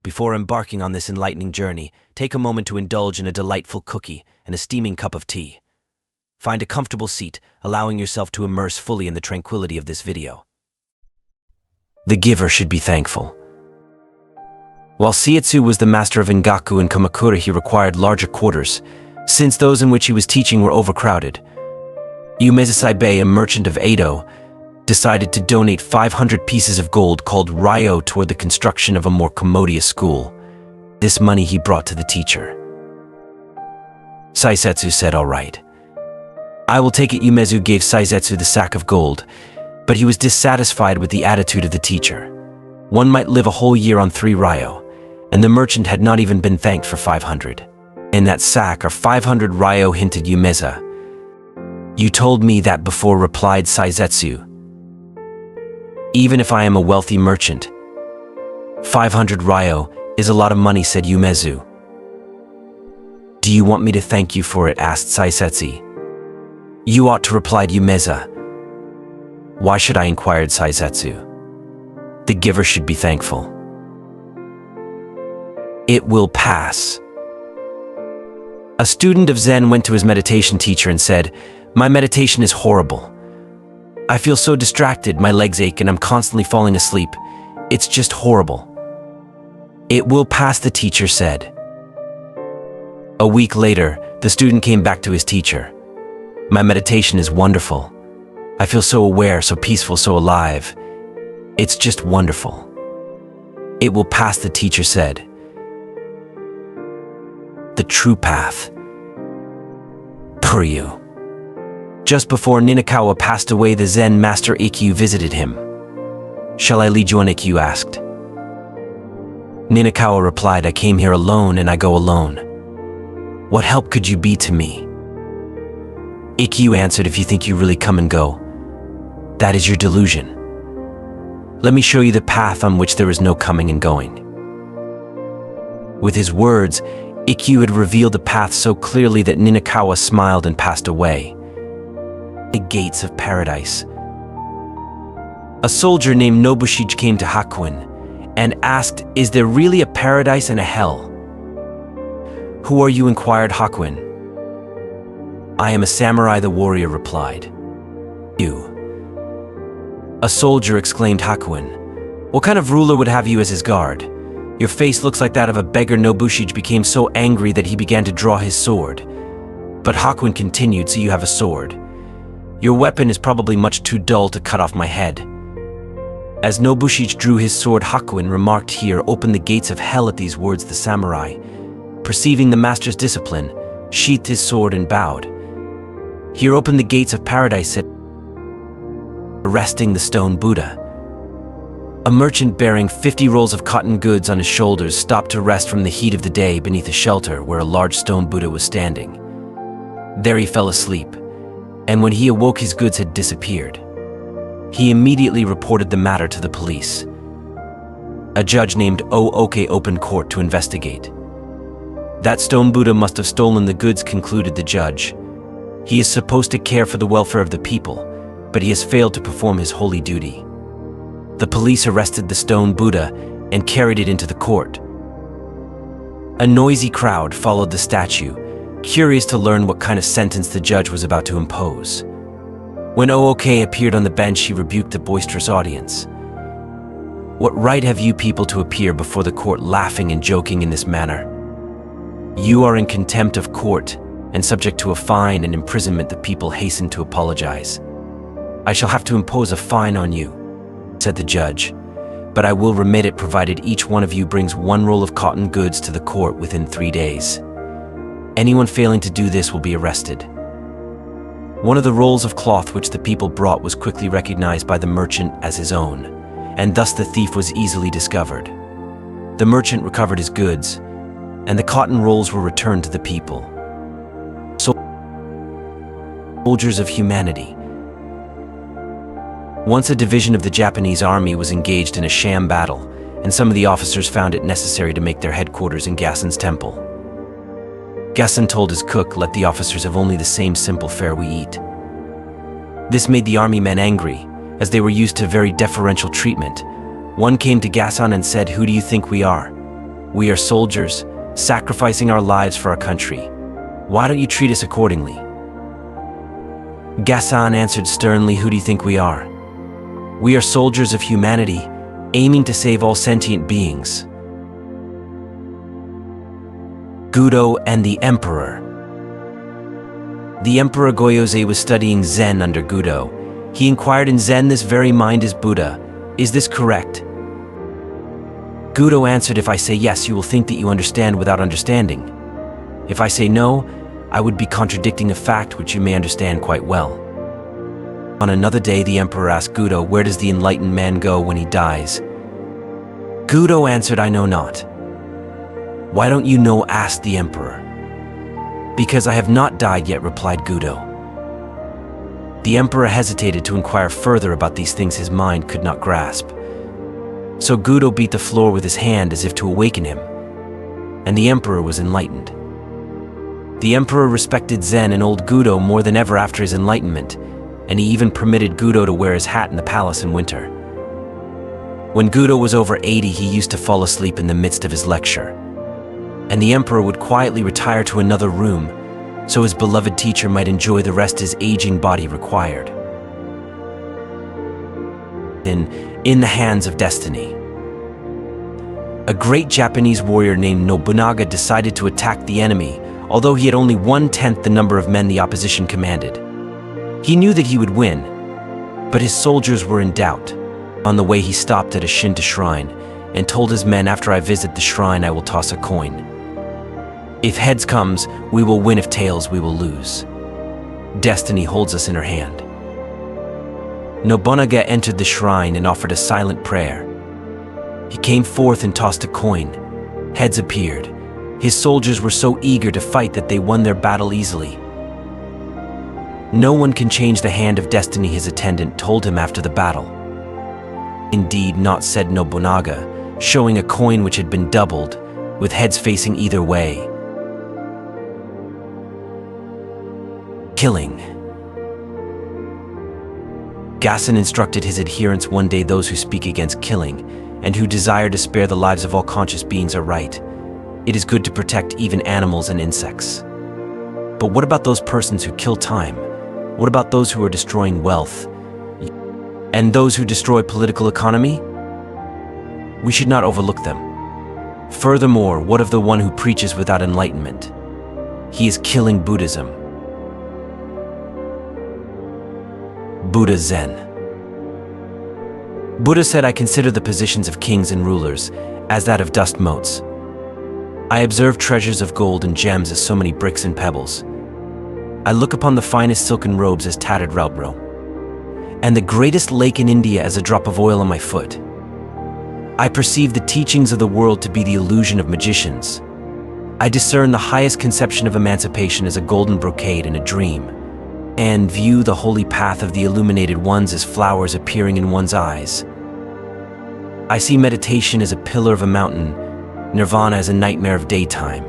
Before embarking on this enlightening journey, take a moment to indulge in a delightful cookie and a steaming cup of tea. Find a comfortable seat, allowing yourself to immerse fully in the tranquility of this video. The giver should be thankful. While Shiatsu was the master of Engaku and Kamakura, he required larger quarters, since those in which he was teaching were overcrowded. Umeza Saibei, a merchant of Edo, decided to donate 500 pieces of gold called ryo toward the construction of a more commodious school. This money he brought to the teacher. Saisetsu said, "All right. I will take it." Umezu gave Saisetsu the sack of gold, but he was dissatisfied with the attitude of the teacher. One might live a whole year on 3 ryo, and the merchant had not even been thanked for 500. "In that sack are 500 ryo," hinted Umeza. "You told me that before," replied Saisetsu. "Even if I am a wealthy merchant, 500 ryo is a lot of money," said Umezu. "Do you want me to thank you for it?" asked Saisetsu. "You ought to," replied Umeza. "Why should I?" inquired Saisetsu. "The giver should be thankful. It will pass." A student of Zen went to his meditation teacher and said, "My meditation is horrible. I feel so distracted, my legs ache, and I'm constantly falling asleep. It's just horrible." "It will pass," the teacher said. A week later, the student came back to his teacher. "My meditation is wonderful. I feel so aware, so peaceful, so alive. It's just wonderful." "It will pass," the teacher said. The true path. Puryu. Just before Ninakawa passed away, the Zen master Ikkyu visited him. "Shall I lead you on?" Ikkyu asked. Ninakawa replied, "I came here alone and I go alone. What help could you be to me?" Ikkyu answered, "If you think you really come and go, that is your delusion. Let me show you the path on which there is no coming and going." With his words, Ikkyu had revealed the path so clearly that Ninakawa smiled and passed away. The gates of paradise. A soldier named Nobushige came to Hakuin and asked, "Is there really a paradise and a hell?" "Who are you?" inquired Hakuin. "I am a samurai," the warrior replied. "You?" "A soldier," exclaimed Hakuin. "What kind of ruler would have you as his guard? Your face looks like that of a beggar." Nobushige became so angry that he began to draw his sword. But Hakuin continued, "So you have a sword. Your weapon is probably much too dull to cut off my head." As Nobushige drew his sword, Hakuin remarked, "Here, open the gates of hell." At these words, the samurai, perceiving the master's discipline, sheathed his sword and bowed. "Here, open the gates of paradise," said, arresting the stone Buddha. A merchant bearing 50 rolls of cotton goods on his shoulders stopped to rest from the heat of the day beneath a shelter where a large stone Buddha was standing. There he fell asleep, and when he awoke, his goods had disappeared. He immediately reported the matter to the police. A judge named Ooke opened court to investigate. "That stone Buddha must have stolen the goods," concluded the judge. "He is supposed to care for the welfare of the people, but he has failed to perform his holy duty." The police arrested the stone Buddha and carried it into the court. A noisy crowd followed the statue, curious to learn what kind of sentence the judge was about to impose. When Ooke appeared on the bench, he rebuked the boisterous audience. "What right have you people to appear before the court laughing and joking in this manner? You are in contempt of court and subject to a fine and imprisonment." The people hastened to apologize. "I shall have to impose a fine on you," said the judge, "but I will remit it provided each one of you brings 1 roll of cotton goods to the court within 3 days. Anyone failing to do this will be arrested." One of the rolls of cloth which the people brought was quickly recognized by the merchant as his own, and thus the thief was easily discovered. The merchant recovered his goods, and the cotton rolls were returned to the people. Soldiers of humanity. Once a division of the Japanese army was engaged in a sham battle, and some of the officers found it necessary to make their headquarters in Gassen's temple. Gassen told his cook, "Let the officers have only the same simple fare we eat." This made the army men angry, as they were used to very deferential treatment. One came to Gassan and said, "Who do you think we are? We are soldiers, sacrificing our lives for our country. Why don't you treat us accordingly?" Gasan answered sternly, "Who do you think we are? We are soldiers of humanity, aiming to save all sentient beings." Gudo and the Emperor. The Emperor Goyoze was studying Zen under Gudo. He inquired, "In Zen, this very mind is Buddha. Is this correct?" Gudo answered, "If I say yes, you will think that you understand without understanding. If I say no, I would be contradicting a fact which you may understand quite well." On another day, the Emperor asked Gudo, "Where does the enlightened man go when he dies?" Gudo answered, "I know not." "Why don't you know?" asked the Emperor. "Because I have not died yet," replied Gudo. The Emperor hesitated to inquire further about these things his mind could not grasp. So Gudo beat the floor with his hand as if to awaken him, and the Emperor was enlightened. The Emperor respected Zen and old Gudo more than ever after his enlightenment, and he even permitted Gudo to wear his hat in the palace in winter. When Gudo was over 80, he used to fall asleep in the midst of his lecture, and the Emperor would quietly retire to another room so his beloved teacher might enjoy the rest his aging body required. In the hands of destiny. A great Japanese warrior named Nobunaga decided to attack the enemy, although he had only 1/10 the number of men the opposition commanded. He knew that he would win, but his soldiers were in doubt. On the way, he stopped at a Shinto shrine and told his men, "After I visit the shrine, I will toss a coin. If heads comes, we will win. If tails, we will lose. Destiny holds us in her hand." Nobunaga entered the shrine and offered a silent prayer. He came forth and tossed a coin. Heads appeared. His soldiers were so eager to fight that they won their battle easily. "No one can change the hand of destiny," his attendant told him after the battle. "Indeed not," said Nobunaga, showing a coin which had been doubled, with heads facing either way. K-lling. Gasan instructed his adherents one day, "Those who speak against killing and who desire to spare the lives of all conscious beings are right. It is good to protect even animals and insects. But what about those persons who kill time? What about those who are destroying wealth? And those who destroy political economy? We should not overlook them. Furthermore, what of the one who preaches without enlightenment? He is killing Buddhism." Buddha Zen. Buddha said, "I consider the positions of kings and rulers as that of dust motes. I observe treasures of gold and gems as so many bricks and pebbles. I look upon the finest silken robes as tattered railroad, and the greatest lake in India as a drop of oil on my foot. I perceive the teachings of the world to be the illusion of magicians. I discern the highest conception of emancipation as a golden brocade in a dream, and view the holy path of the illuminated ones as flowers appearing in one's eyes. I see meditation as a pillar of a mountain, nirvana as a nightmare of daytime.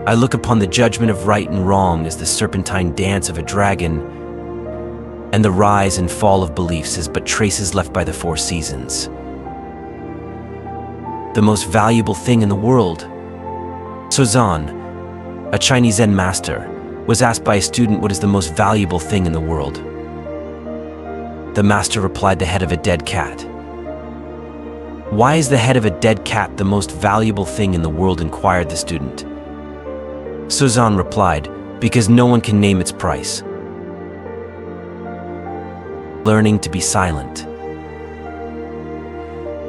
I look upon the judgment of right and wrong as the serpentine dance of a dragon, and the rise and fall of beliefs as but traces left by the four seasons. The most valuable thing in the world." Sozan, a Chinese Zen master, was asked by a student, "What is the most valuable thing in the world?" The master replied, "The head of a dead cat." "Why is the head of a dead cat the most valuable thing in the world?" inquired the student. Sozan replied, "Because no one can name its price." Learning to be silent.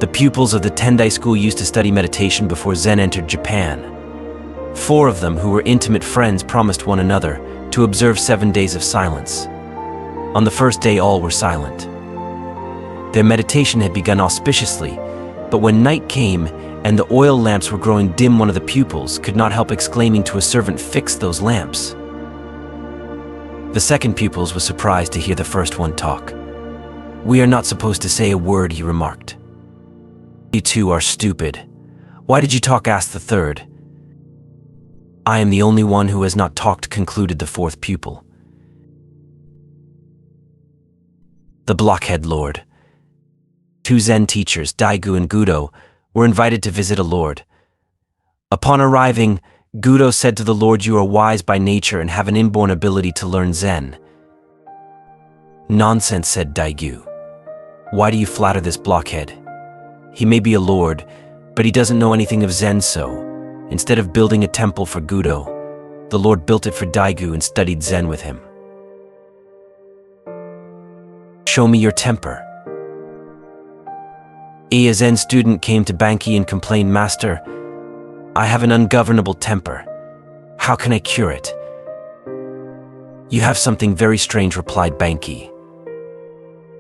The pupils of the Tendai school used to study meditation before Zen entered Japan. 4 of them, who were intimate friends, promised one another to observe 7 days of silence. On the first day, all were silent. Their meditation had begun auspiciously, but when night came and the oil lamps were growing dim, one of the pupils could not help exclaiming to a servant, "Fix those lamps." The second pupil was surprised to hear the first one talk. "We are not supposed to say a word," he remarked. "You two are stupid. Why did you talk?" asked the third. "I am the only one who has not talked," concluded the fourth pupil. The Blockhead Lord. 2 Zen teachers, Daigu and Gudo, were invited to visit a lord. Upon arriving, Gudo said to the Lord, "You are wise by nature and have an inborn ability to learn Zen." "Nonsense," said Daigyu. "Why do you flatter this blockhead? He may be a lord, but he doesn't know anything of Zen, so instead of building a temple for Gudo, the Lord built it for Daigyu and studied Zen with him." "Show me your temper." A Zen student came to Banki and complained, "Master, I have an ungovernable temper. How can I cure it?" "You have something very strange," replied Banki.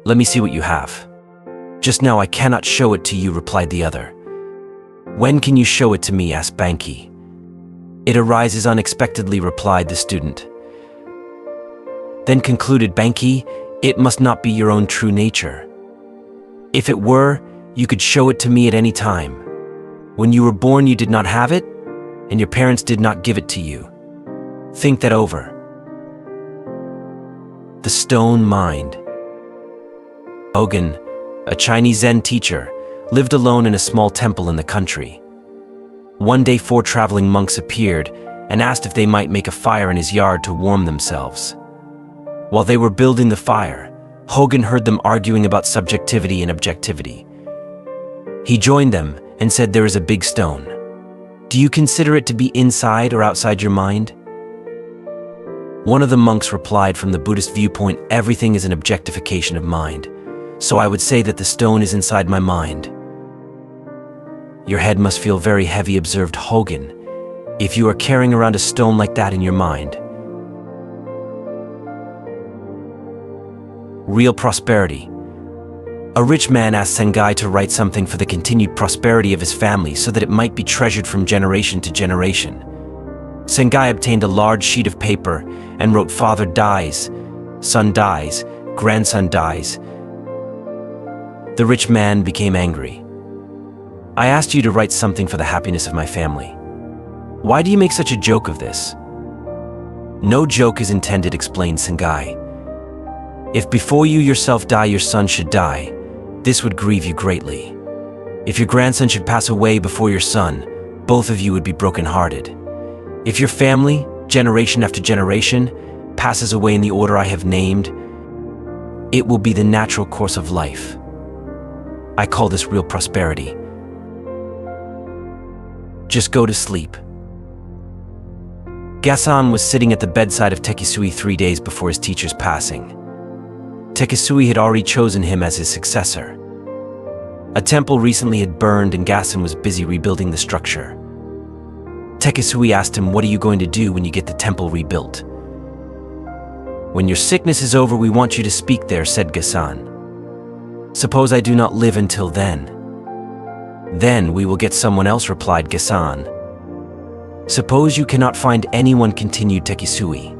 "Let me see what you have." "Just now I cannot show it to you," replied the other. "When can you show it to me?" asked Banki. "It arises unexpectedly," replied the student. Then concluded Banki, "It must not be your own true nature. If it were, you could show it to me at any time. When you were born, you did not have it, and your parents did not give it to you. Think that over." The stone mind. Hogan, a Chinese Zen teacher, lived alone in a small temple in the country. One day 4 traveling monks appeared and asked if they might make a fire in his yard to warm themselves. While they were building the fire, Hogan heard them arguing about subjectivity and objectivity. He joined them and said, "There is a big stone. Do you consider it to be inside or outside your mind?" One of the monks replied, "From the Buddhist viewpoint, everything is an objectification of mind. So I would say that the stone is inside my mind." "Your head must feel very heavy," observed Hogan, "if you are carrying around a stone like that in your mind." Real prosperity. A rich man asked Sengai to write something for the continued prosperity of his family so that it might be treasured from generation to generation. Sengai obtained a large sheet of paper and wrote, "Father dies, son dies, grandson dies." The rich man became angry. "I asked you to write something for the happiness of my family. Why do you make such a joke of this?" "No joke is intended," explained Sengai. "If before you yourself die, your son should die, this would grieve you greatly. If your grandson should pass away before your son, both of you would be broken-hearted. If your family, generation after generation, passes away in the order I have named, it will be the natural course of life. I call this real prosperity. Just go to sleep." Gasan was sitting at the bedside of Tekisui 3 days before his teacher's passing. Tekisui had already chosen him as his successor. A temple recently had burned and Gasan was busy rebuilding the structure. Tekisui asked him, "What are you going to do when you get the temple rebuilt?" "When your sickness is over, we want you to speak there," said Gasan. "Suppose I do not live until then?" "Then we will get someone else," replied Gasan. "Suppose you cannot find anyone," continued Tekisui.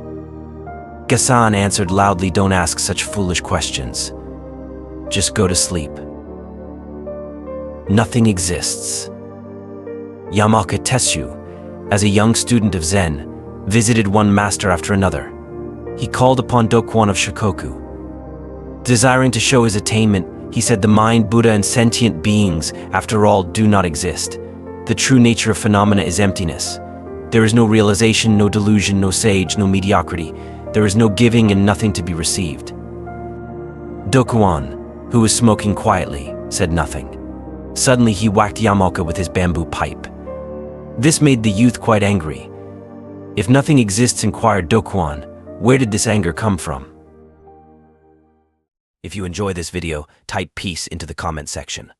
Gasan answered loudly, "Don't ask such foolish questions. Just go to sleep." Nothing exists. Yamaka Teshu, as a young student of Zen, visited one master after another. He called upon Dokuan of Shikoku. Desiring to show his attainment, he said, "The mind, Buddha, and sentient beings, after all, do not exist. The true nature of phenomena is emptiness. There is no realization, no delusion, no sage, no mediocrity. There is no giving and nothing to be received." Dokuan, who was smoking quietly, said nothing. Suddenly he whacked Yamaka with his bamboo pipe. This made the youth quite angry. "If nothing exists," inquired Dokuan, "where did this anger come from?" If you enjoy this video, type peace into the comment section.